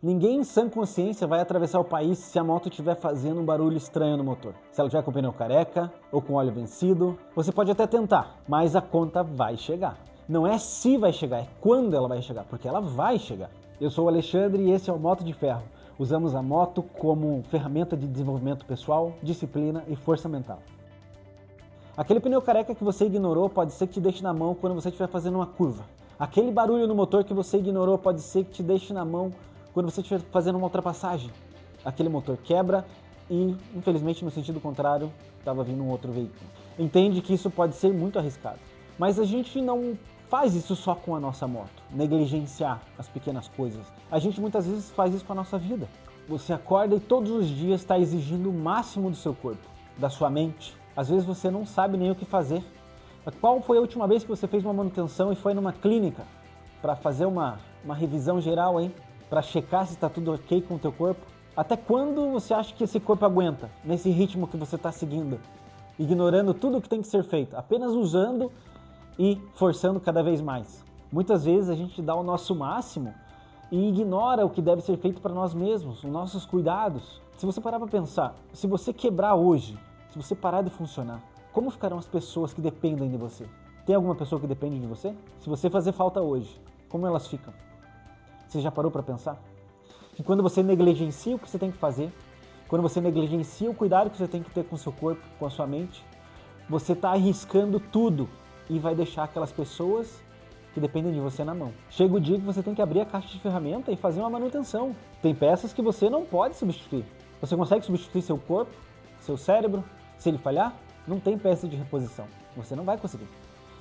Ninguém em sã consciência vai atravessar o país se a moto estiver fazendo um barulho estranho no motor. Se ela estiver com o pneu careca ou com óleo vencido, você pode até tentar, mas a conta vai chegar. Não é se vai chegar, é quando ela vai chegar, porque ela vai chegar. Eu sou o Alexandre e esse é o Moto de Ferro. Usamos a moto como ferramenta de desenvolvimento pessoal, disciplina e força mental. Aquele pneu careca que você ignorou pode ser que te deixe na mão quando você estiver fazendo uma curva. Aquele barulho no motor que você ignorou pode ser que te deixe na mão quando você estiver fazendo uma ultrapassagem. Aquele motor quebra e, infelizmente, no sentido contrário, estava vindo um outro veículo. Entende que isso pode ser muito arriscado. Mas a gente não faz isso só com a nossa moto, negligenciar as pequenas coisas. A gente muitas vezes faz isso com a nossa vida. Você acorda e todos os dias está exigindo o máximo do seu corpo, da sua mente. Às vezes você não sabe nem o que fazer. Qual foi a última vez que você fez uma manutenção e foi numa clínica para fazer uma revisão geral, hein? Para checar se está tudo ok com o teu corpo? Até quando você acha que esse corpo aguenta, nesse ritmo que você está seguindo? Ignorando tudo o que tem que ser feito, apenas usando e forçando cada vez mais. Muitas vezes a gente dá o nosso máximo e ignora o que deve ser feito para nós mesmos, os nossos cuidados. Se você parar para pensar, se você quebrar hoje, se você parar de funcionar, como ficarão as pessoas que dependem de você? Tem alguma pessoa que depende de você? Se você fazer falta hoje, como elas ficam? Você já parou para pensar? Que quando você negligencia o que você tem que fazer, quando você negligencia o cuidado que você tem que ter com o seu corpo, com a sua mente, você está arriscando tudo e vai deixar aquelas pessoas que dependem de você na mão. Chega o dia que você tem que abrir a caixa de ferramenta e fazer uma manutenção. Tem peças que você não pode substituir. Você consegue substituir seu corpo, seu cérebro, se ele falhar? Não tem peça de reposição. Você não vai conseguir.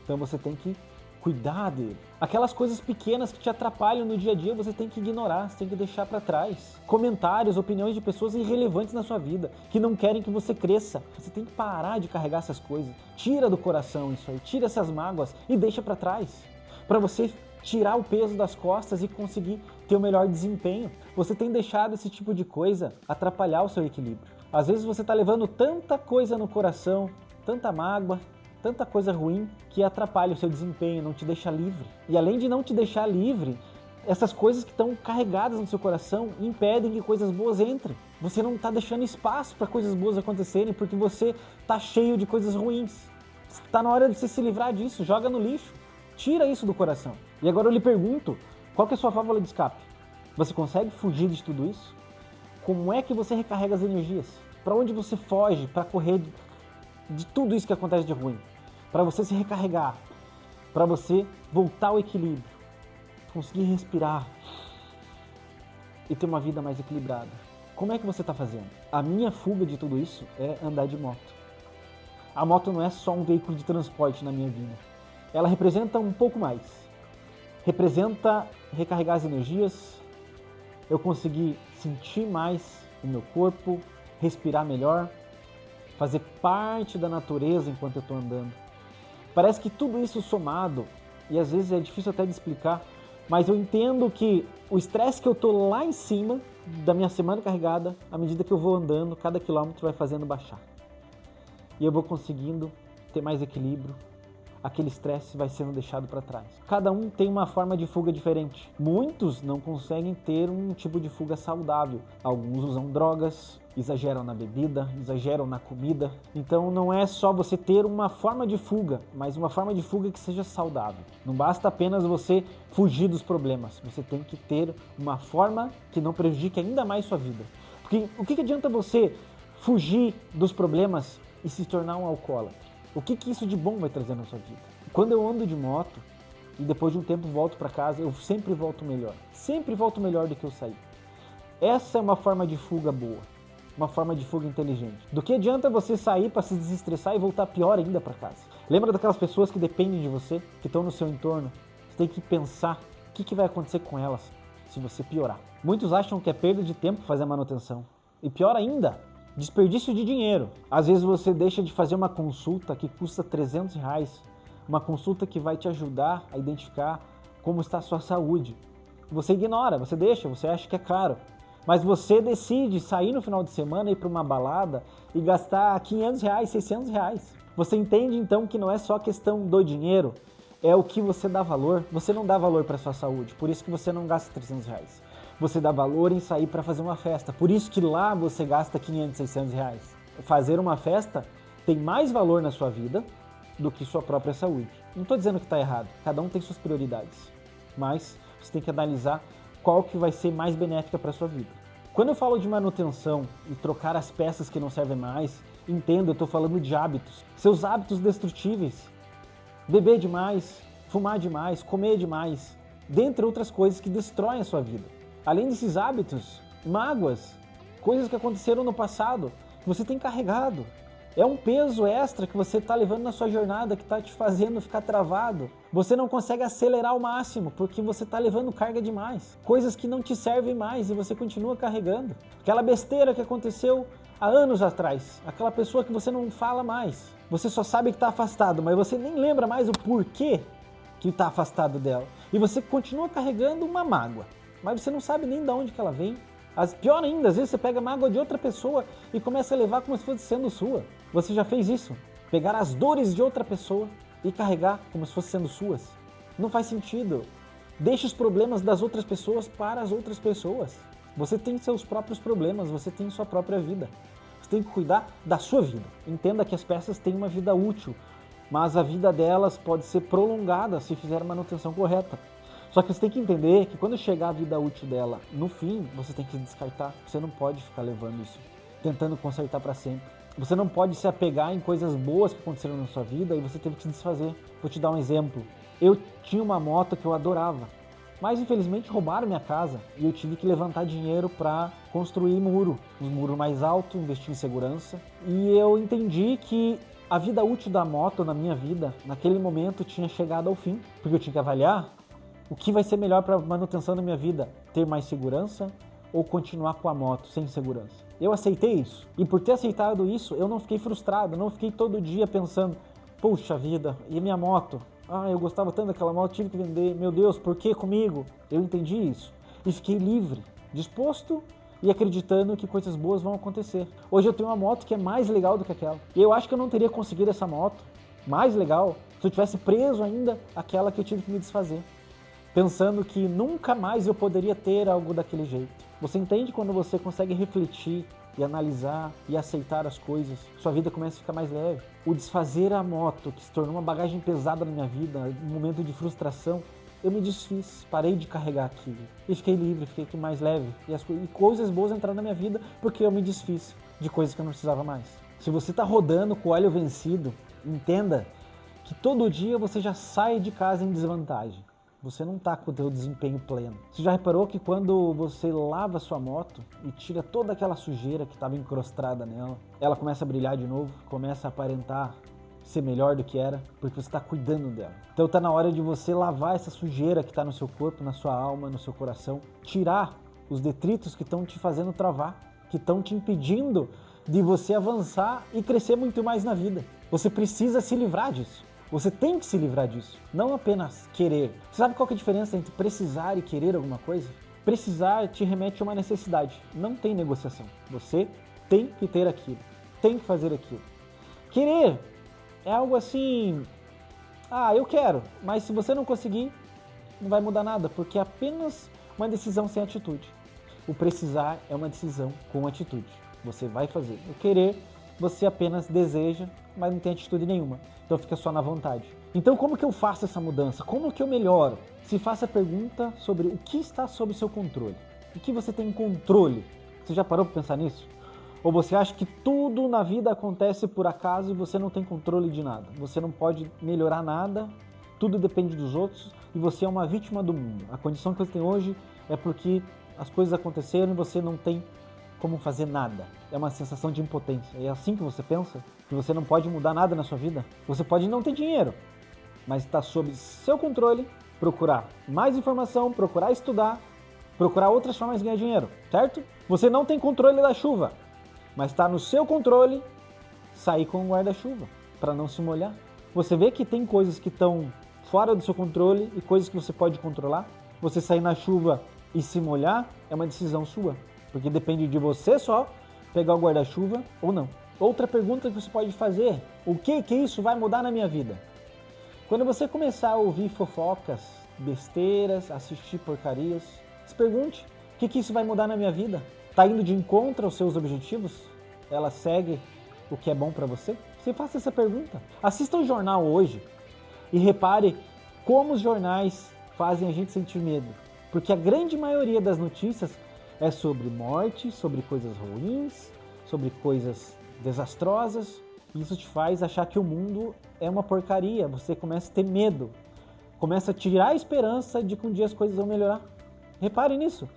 Então você tem que cuidar dele. Aquelas coisas pequenas que te atrapalham no dia a dia, você tem que ignorar, você tem que deixar para trás. Comentários, opiniões de pessoas irrelevantes na sua vida, que não querem que você cresça. Você tem que parar de carregar essas coisas. Tira do coração isso aí, tira essas mágoas e deixa para trás. Para você tirar o peso das costas e conseguir ter o melhor desempenho. Você tem deixado esse tipo de coisa atrapalhar o seu equilíbrio. Às vezes você está levando tanta coisa no coração, tanta mágoa, tanta coisa ruim que atrapalha o seu desempenho, não te deixa livre. E além de não te deixar livre, essas coisas que estão carregadas no seu coração impedem que coisas boas entrem. Você não está deixando espaço para coisas boas acontecerem porque você está cheio de coisas ruins. Está na hora de você se livrar disso, joga no lixo. Tira isso do coração. E agora eu lhe pergunto, qual que é a sua válvula de escape? Você consegue fugir de tudo isso? Como é que você recarrega as energias? Para onde você foge para correr de tudo isso que acontece de ruim? Para você se recarregar, para você voltar ao equilíbrio, conseguir respirar e ter uma vida mais equilibrada. Como é que você está fazendo? A minha fuga de tudo isso é andar de moto. A moto não é só um veículo de transporte na minha vida. Ela representa um pouco mais. Representa recarregar as energias, eu conseguir sentir mais o meu corpo, respirar melhor, fazer parte da natureza enquanto eu estou andando. Parece que tudo isso somado, e às vezes é difícil até de explicar, mas eu entendo que o estresse que eu estou lá em cima da minha semana carregada, à medida que eu vou andando, cada quilômetro vai fazendo baixar. E eu vou conseguindo ter mais equilíbrio, aquele estresse vai sendo deixado para trás. Cada um tem uma forma de fuga diferente. Muitos não conseguem ter um tipo de fuga saudável. Alguns usam drogas, exageram na bebida, exageram na comida. Então não é só você ter uma forma de fuga, mas uma forma de fuga que seja saudável. Não basta apenas você fugir dos problemas. Você tem que ter uma forma que não prejudique ainda mais sua vida. Porque o que adianta você fugir dos problemas e se tornar um alcoólatra? O que isso de bom vai trazer na sua vida? Quando eu ando de moto e depois de um tempo volto para casa, eu sempre volto melhor. Sempre volto melhor do que eu saí. Essa é uma forma de fuga boa, uma forma de fuga inteligente. Do que adianta você sair para se desestressar e voltar pior ainda para casa? Lembra daquelas pessoas que dependem de você, que estão no seu entorno? Você tem que pensar o que vai acontecer com elas se você piorar. Muitos acham que é perda de tempo fazer a manutenção. E pior ainda, desperdício de dinheiro. Às vezes você deixa de fazer uma consulta que custa R$300, uma consulta que vai te ajudar a identificar como está a sua saúde. Você ignora, você deixa, você acha que é caro. Mas você decide sair no final de semana, ir para uma balada e gastar R$500, R$600. Você entende então que não é só questão do dinheiro, é o que você dá valor. Você não dá valor para a sua saúde, por isso que você não gasta R$300. você dá valor em sair para fazer uma festa. Por isso que lá você gasta 500, 600 reais. Fazer uma festa tem mais valor na sua vida do que sua própria saúde. Não estou dizendo que está errado, cada um tem suas prioridades, mas você tem que analisar qual que vai ser mais benéfica para a sua vida. Quando eu falo de manutenção e trocar as peças que não servem mais, entendo, eu estou falando de hábitos. Seus hábitos destrutíveis, beber demais, fumar demais, comer demais, dentre outras coisas que destroem a sua vida. Além desses hábitos, mágoas, coisas que aconteceram no passado, que você tem carregado. É um peso extra que você está levando na sua jornada, que está te fazendo ficar travado. Você não consegue acelerar ao máximo, porque você está levando carga demais. Coisas que não te servem mais e você continua carregando. Aquela besteira que aconteceu há anos atrás. Aquela pessoa que você não fala mais. Você só sabe que está afastado, mas você nem lembra mais o porquê que está afastado dela. E você continua carregando uma mágoa, mas você não sabe nem de onde que ela vem. Pior ainda, às vezes você pega a mágoa de outra pessoa e começa a levar como se fosse sendo sua. Você já fez isso? Pegar as dores de outra pessoa e carregar como se fosse sendo suas? Não faz sentido. Deixe os problemas das outras pessoas para as outras pessoas. Você tem seus próprios problemas, você tem sua própria vida. Você tem que cuidar da sua vida. Entenda que as peças têm uma vida útil, mas a vida delas pode ser prolongada se fizer a manutenção correta. Só que você tem que entender que quando chegar a vida útil dela, no fim, você tem que descartar. Você não pode ficar levando isso, tentando consertar para sempre. Você não pode se apegar em coisas boas que aconteceram na sua vida e você teve que se desfazer. Vou te dar um exemplo. Eu tinha uma moto que eu adorava, mas infelizmente roubaram minha casa e eu tive que levantar dinheiro para construir um muro mais alto, investir em segurança. E eu entendi que a vida útil da moto na minha vida, naquele momento, tinha chegado ao fim, porque eu tinha que avaliar o que vai ser melhor para a manutenção da minha vida, ter mais segurança ou continuar com a moto sem segurança. Eu aceitei isso. E por ter aceitado isso, eu não fiquei frustrado, não fiquei todo dia pensando, puxa vida, e minha moto? Eu gostava tanto daquela moto, tive que vender. Meu Deus, por que comigo? Eu entendi isso. E fiquei livre, disposto e acreditando que coisas boas vão acontecer. Hoje eu tenho uma moto que é mais legal do que aquela. E eu acho que eu não teria conseguido essa moto mais legal se eu tivesse preso ainda àquela que eu tive que me desfazer, pensando que nunca mais eu poderia ter algo daquele jeito. Você entende quando você consegue refletir e analisar e aceitar as coisas, sua vida começa a ficar mais leve. O desfazer a moto, que se tornou uma bagagem pesada na minha vida, um momento de frustração, eu me desfiz, parei de carregar aquilo e fiquei livre, fiquei mais leve. E coisas boas entraram na minha vida porque eu me desfiz de coisas que eu não precisava mais. Se você está rodando com o óleo vencido, entenda que todo dia você já sai de casa em desvantagem. Você não está com o seu desempenho pleno. Você já reparou que quando você lava a sua moto e tira toda aquela sujeira que estava encrostada nela, ela começa a brilhar de novo, começa a aparentar ser melhor do que era, porque você está cuidando dela. Então está na hora de você lavar essa sujeira que está no seu corpo, na sua alma, no seu coração, tirar os detritos que estão te fazendo travar, que estão te impedindo de você avançar e crescer muito mais na vida. Você precisa se livrar disso. Você tem que se livrar disso, não apenas querer. Você sabe qual que é a diferença entre precisar e querer alguma coisa? Precisar te remete a uma necessidade, não tem negociação. Você tem que ter aquilo, tem que fazer aquilo. Querer é algo assim, eu quero, mas se você não conseguir, não vai mudar nada, porque é apenas uma decisão sem atitude. O precisar é uma decisão com atitude, você vai fazer. O querer, você apenas deseja, mas não tem atitude nenhuma. Então fica só na vontade. Então como que eu faço essa mudança? Como que eu melhoro? Se faça a pergunta sobre o que está sob seu controle. O que você tem controle? Você já parou para pensar nisso? Ou você acha que tudo na vida acontece por acaso e você não tem controle de nada? Você não pode melhorar nada, tudo depende dos outros e você é uma vítima do mundo. A condição que você tem hoje é porque as coisas aconteceram e você não tem como fazer nada. É uma sensação de impotência. É assim que você pensa? Que você não pode mudar nada na sua vida? Você pode não ter dinheiro, mas está sob seu controle procurar mais informação, procurar estudar, procurar outras formas de ganhar dinheiro, certo? Você não tem controle da chuva, mas está no seu controle sair com o guarda-chuva para não se molhar. Você vê que tem coisas que estão fora do seu controle e coisas que você pode controlar. Você sair na chuva e se molhar é uma decisão sua, porque depende de você só pegar o guarda-chuva ou não. Outra pergunta que você pode fazer, o que isso vai mudar na minha vida? Quando você começar a ouvir fofocas, besteiras, assistir porcarias, se pergunte, o que isso vai mudar na minha vida? Tá indo de encontro aos seus objetivos? Ela segue o que é bom para você? Você faça essa pergunta. Assista o jornal hoje e repare como os jornais fazem a gente sentir medo. Porque a grande maioria das notícias é sobre morte, sobre coisas ruins, sobre coisas desastrosas. Isso te faz achar que o mundo é uma porcaria. Você começa a ter medo. Começa a tirar a esperança de que um dia as coisas vão melhorar. Repare nisso.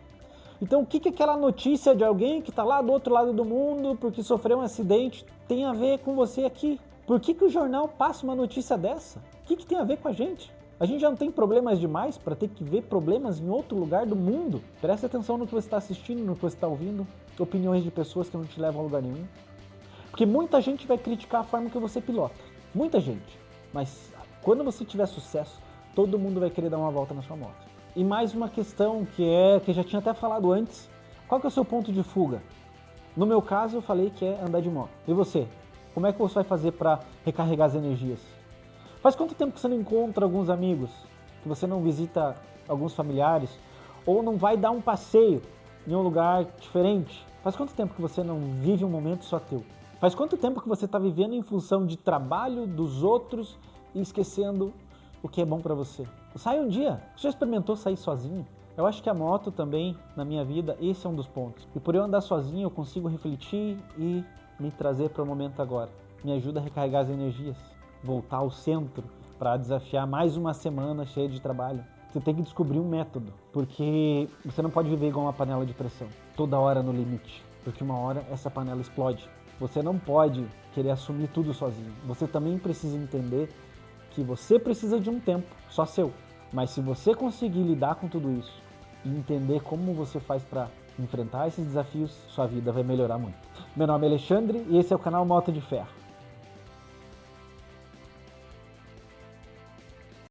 Então, o que aquela notícia de alguém que está lá do outro lado do mundo porque sofreu um acidente tem a ver com você aqui? Por que o jornal passa uma notícia dessa? O que tem a ver com a gente? A gente já não tem problemas demais para ter que ver problemas em outro lugar do mundo? Preste atenção no que você está assistindo, no que você está ouvindo, opiniões de pessoas que não te levam a lugar nenhum. Porque muita gente vai criticar a forma que você pilota. Muita gente. Mas quando você tiver sucesso, todo mundo vai querer dar uma volta na sua moto. E mais uma questão que eu já tinha até falado antes. Qual que é o seu ponto de fuga? No meu caso, eu falei que é andar de moto. E você? Como é que você vai fazer para recarregar as energias? Faz quanto tempo que você não encontra alguns amigos? Que você não visita alguns familiares? Ou não vai dar um passeio em um lugar diferente? Faz quanto tempo que você não vive um momento só teu? Faz quanto tempo que você está vivendo em função de trabalho dos outros e esquecendo o que é bom para você? Sai um dia. Você já experimentou sair sozinho? Eu acho que a moto também, na minha vida, esse é um dos pontos. E por eu andar sozinho, eu consigo refletir e me trazer para o momento agora. Me ajuda a recarregar as energias, voltar ao centro para desafiar mais uma semana cheia de trabalho. Você tem que descobrir um método, porque você não pode viver igual uma panela de pressão, toda hora no limite, porque uma hora essa panela explode. Você não pode querer assumir tudo sozinho. Você também precisa entender que você precisa de um tempo só seu. Mas se você conseguir lidar com tudo isso e entender como você faz para enfrentar esses desafios, sua vida vai melhorar muito. Meu nome é Alexandre e esse é o canal Moto de Ferro.